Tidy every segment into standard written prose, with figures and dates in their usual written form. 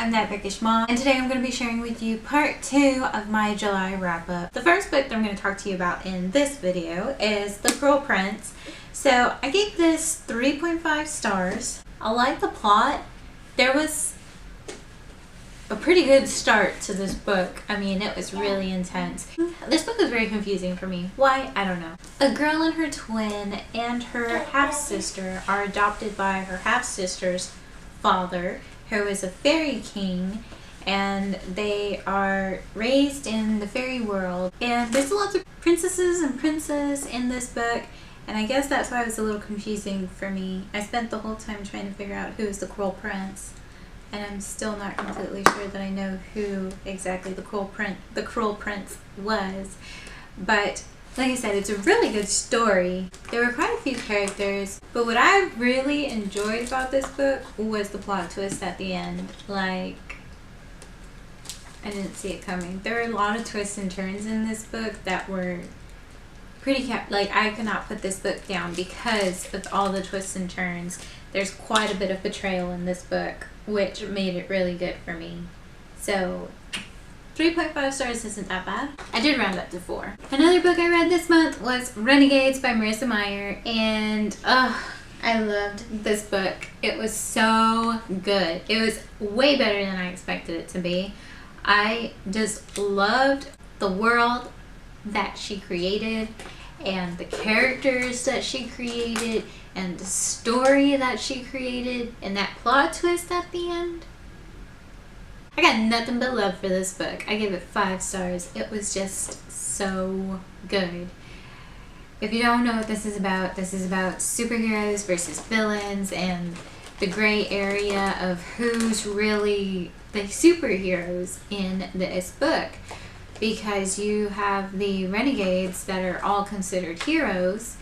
I'm that bookish mom, and today I'm going to be sharing with you part 2 of my July wrap-up. The first book that I'm going to talk to you about in this video is The Cruel Prince. So I gave this 3.5 stars. I like the plot. There was a pretty good start to this book. I mean, it was really intense. This book was very confusing for me. Why? I don't know. A girl and her twin and her half-sister are adopted by her half-sister's father, who is a fairy king, and they are raised in the fairy world. And there's lots of princesses and princes in this book, and I guess that's why it was a little confusing for me. I spent the whole time trying to figure out who is the Cruel Prince, and I'm still not completely sure that I know who exactly the Cruel Prince was. But like I said, it's a really good story. There were quite a few characters, but what I really enjoyed about this book was the plot twist at the end. Like, I didn't see it coming. There were a lot of twists and turns in this book that were pretty like, I could not put this book down because of all the twists and turns. There's quite a bit of betrayal in this book, which made it really good for me. So 3.5 stars isn't that bad. I did round up to 4. Another book I read this month was Renegades by Marissa Meyer, and I loved this book. It was so good. It was way better than I expected it to be. I just loved the world that she created and the characters that she created and the story that she created and that plot twist at the end. I got nothing but love for this book. I gave it 5 stars. It was just so good. If you don't know what this is about superheroes versus villains and the gray area of who's really the superheroes in this book. Because you have the renegades that are all considered heroes,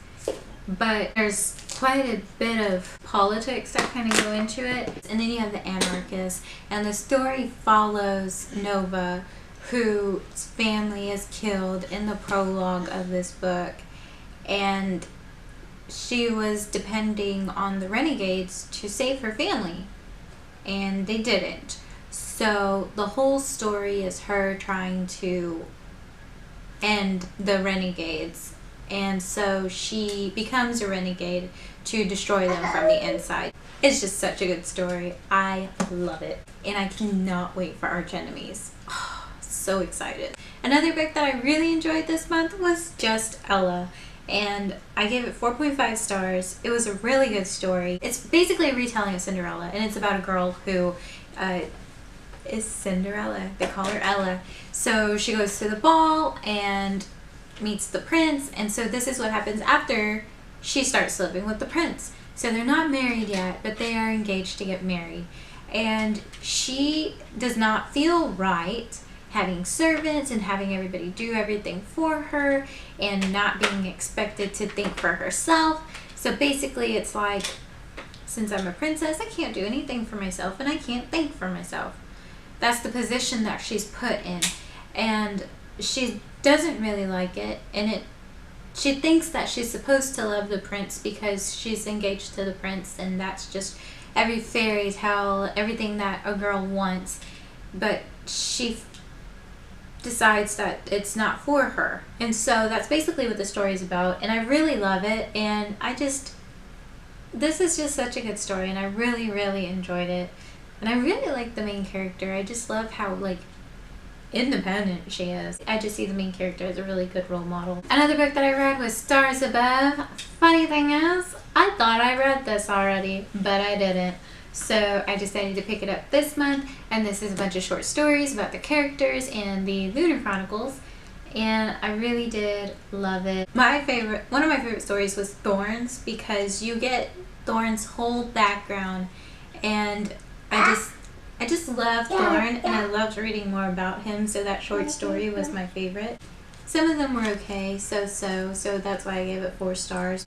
but there's quite a bit of politics that kind of go into it. And then you have the anarchists, and the story follows Nova, whose family is killed in the prologue of this book, and she was depending on the renegades to save her family, and they didn't. So the whole story is her trying to end the renegades, and so she becomes a renegade to destroy them from the inside. It's just such a good story. I love it, and I cannot wait for Arch Enemies. Oh, so excited. Another book that I really enjoyed this month was Just Ella, and I gave it 4.5 stars. It was a really good story. It's basically a retelling of Cinderella, and it's about a girl who is Cinderella. They call her Ella. So she goes to the ball and meets the prince, and so this is what happens after she starts living with the prince. So they're not married yet, but they are engaged to get married, and she does not feel right having servants and having everybody do everything for her and not being expected to think for herself. So basically it's like, since I'm a princess, I can't do anything for myself and I can't think for myself. That's the position that she's put in, and she doesn't really like it, and she thinks that she's supposed to love the prince because she's engaged to the prince, and that's just every fairy tale, everything that a girl wants, but she decides that it's not for her. And so that's basically what the story is about, and I really love it, and this is just such a good story, and I really, really enjoyed it. And I really like the main character. I just love how, like, independent she is. I just see the main character as a really good role model. Another book that I read was Stars Above. Funny thing is, I thought I read this already, but I didn't. So I decided to pick it up this month, and this is a bunch of short stories about the characters and the Lunar Chronicles, and I really did love it. One of my favorite stories was Thorns, because you get Thorn's whole background, and I just love Thorn, and I loved reading more about him, so that short story was my favorite. Some of them were okay, so that's why I gave it 4 stars.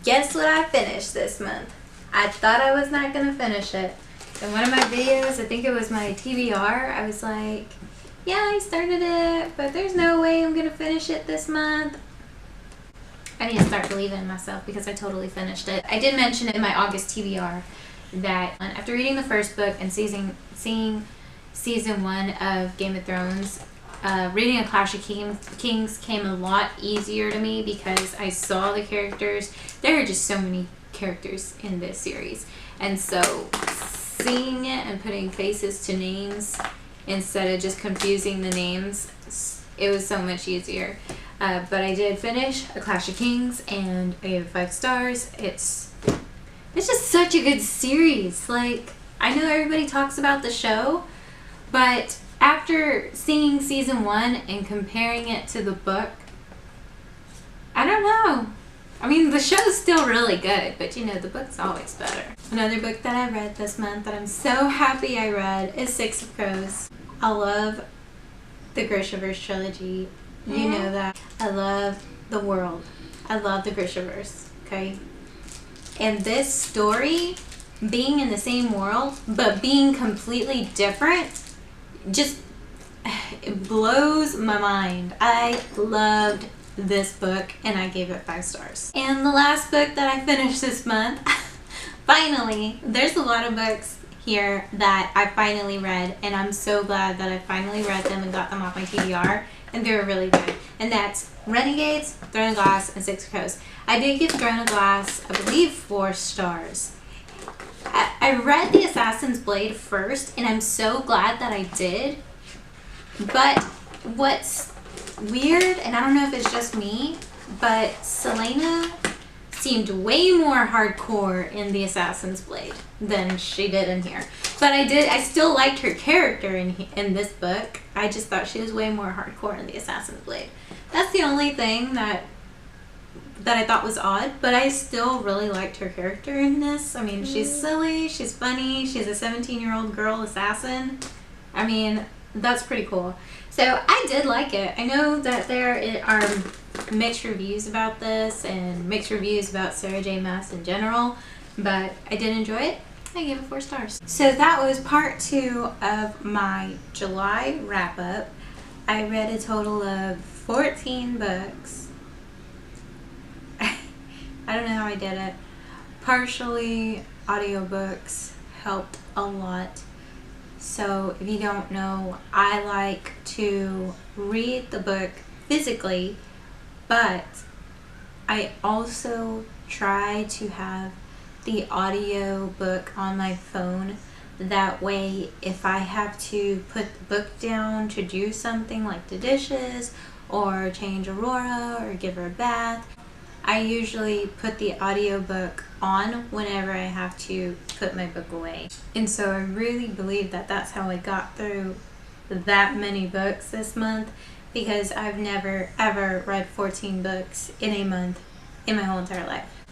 Guess what I finished this month? I thought I was not going to finish it. In one of my videos, I think it was my TBR, I was like, yeah, I started it, but there's no way I'm going to finish it this month. I need to start believing in myself because I totally finished it. I did mention in my August TBR that after reading the first book and seeing season 1 of Game of Thrones, reading A Clash of Kings came a lot easier to me because I saw the characters. There are just so many characters in this series, and so seeing it and putting faces to names instead of just confusing the names, it was so much easier. But I did finish A Clash of Kings and I gave it 5 stars. It's just such a good series. Like, I know everybody talks about the show, but after seeing season 1 and comparing it to the book, I don't know. I mean, the show's still really good, but you know, the book's always better. Another book that I read this month that I'm so happy I read is Six of Crows. I love the Grishaverse trilogy. You know that. I love the world. I love the Grishaverse, okay? And this story, being in the same world, but being completely different, just it blows my mind. I loved this book and I gave it 5 stars. And the last book that I finished this month, finally, there's a lot of books here that I finally read, and I'm so glad that I finally read them and got them off my TBR, and they were really good. And that's Renegades, Throne of Glass, and Six of Crows. I did give Throne of Glass, I believe, 4 stars. I read The Assassin's Blade first, and I'm so glad that I did. But what's weird, and I don't know if it's just me, but Selena seemed way more hardcore in The Assassin's Blade than she did in here. But I still liked her character in this book. I just thought she was way more hardcore in The Assassin's Blade. That's the only thing that I thought was odd, but I still really liked her character in this. I mean, she's silly, she's funny, she's a 17-year-old girl assassin. I mean, that's pretty cool. So I did like it. I know that there are mixed reviews about this and mixed reviews about Sarah J. Maas in general, but I did enjoy it. I gave it 4 stars. So that was part 2 of my July wrap-up. I read a total of 14 books. I don't know how I did it. Partially audiobooks helped a lot. So if you don't know, I like to read the book physically, but I also try to have the audio book on my phone. That way, if I have to put the book down to do something like the dishes or change Aurora or give her a bath, I usually put the audiobook on whenever I have to put my book away. And so I really believe that that's how I got through that many books this month, because I've never ever read 14 books in a month in my whole entire life.